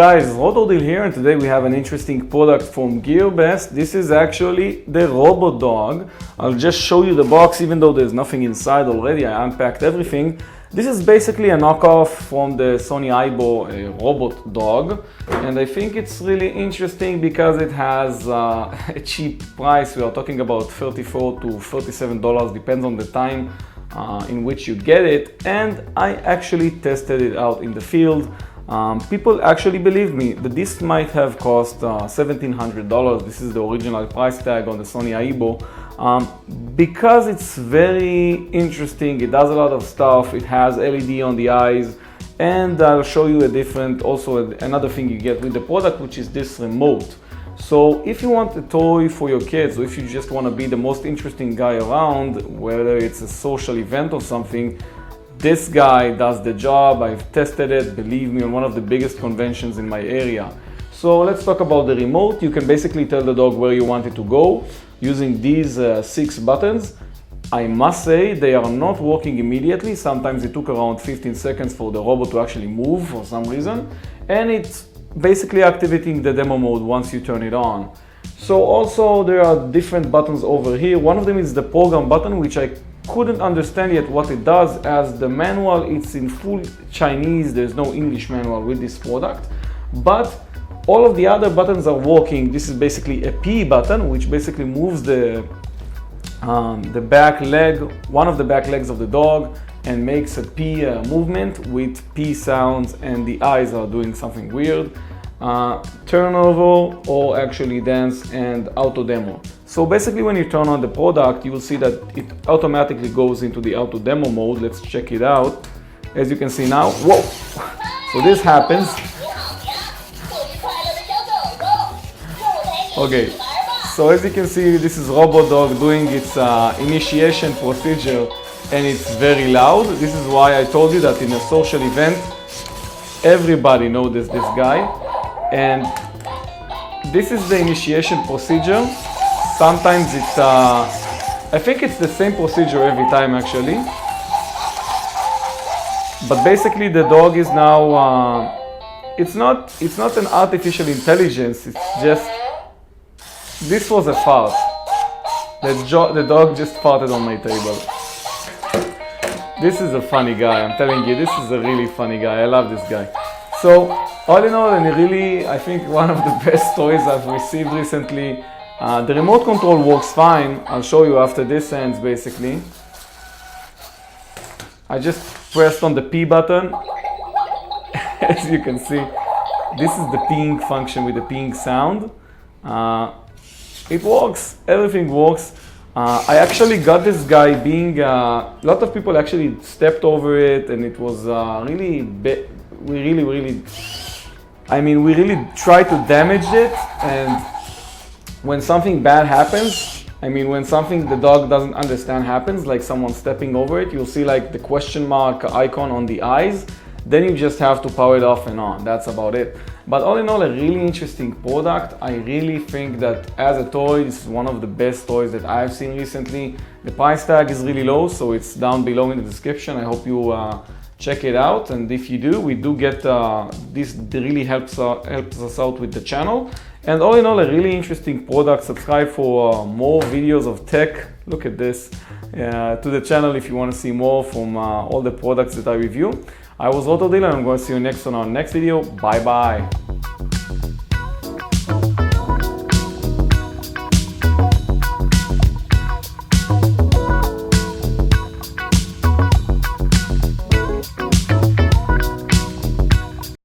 guys, Rotodeal here, and today we have an interesting product from GearBest. This is actually the Robot Dog. I'll just show you the box, even though there's nothing inside already. I unpacked everything. This is basically a knockoff from the Sony Aibo Robot Dog, and I think it's really interesting because it has a cheap price. We are talking about $34 to $37, depends on the time in which you get it, and I actually tested it out in the field. People actually believe me that this might have cost $1,700. This is the original price tag on the Sony Aibo. Because it's very interesting, it does a lot of stuff, it has LED on the eyes, and I'll show you another thing you get with the product, which is this remote. So if you want a toy for your kids, or if you just want to be the most interesting guy around, whether it's a social event or something, this guy does the job. I've tested it, believe me, on one of the biggest conventions in my area. So let's talk about the remote. You can basically tell the dog where you want it to go using these 6 buttons. I must say they are not working immediately. Sometimes it took around 15 seconds for the robot to actually move for some reason. And it's basically activating the demo mode once you turn it on. So also there are different buttons over here. One of them is the program button, which I couldn't understand yet what it does, as the manual it's in full Chinese. There's no English manual with this product, but all of the other buttons are working. This is basically a P button, which basically moves the back leg, one of the back legs of the dog, and makes a P movement with P sounds, and the eyes are doing something weird. Turnover, or actually dance, and auto demo. So basically when you turn on the product, you will see that it automatically goes into the auto demo mode. Let's check it out. As you can see now, whoa! So this happens. Okay, so as you can see, this is Robot Dog doing its initiation procedure, and it's very loud. This is why I told you that in a social event, everybody knows this guy. And this is the initiation procedure. Sometimes it's, I think it's the same procedure every time actually. But basically the dog is now, it's not an artificial intelligence, it's just, this was a fart. The dog just farted on my table. This is a funny guy, I'm telling you, this is a really funny guy. I love this guy. So all in all, and really, I think one of the best toys I've received recently. The remote control works fine. I'll show you after this ends basically. I just pressed on the P button. As you can see, this is the ping function with the ping sound. It works, everything works. I actually got this guy being, a lot of people actually stepped over it, and it was really, we really tried to damage it. And when something bad happens, when something the dog doesn't understand happens, like someone stepping over it, you'll see like the question mark icon on the eyes. Then you just have to power it off and on. That's about it. But all in all, a really interesting product. I really think that as a toy, this is one of the best toys that I've seen recently. The price tag is really low, so it's down below in the description. I hope you check it out, and if you do, we do get this really helps us out with the channel. And all in all, a really interesting product. Subscribe for more videos of tech. Look at this, to the channel if you want to see more from all the products that I review. I was Rotodeal, and I'm going to see you next on our next video. Bye bye.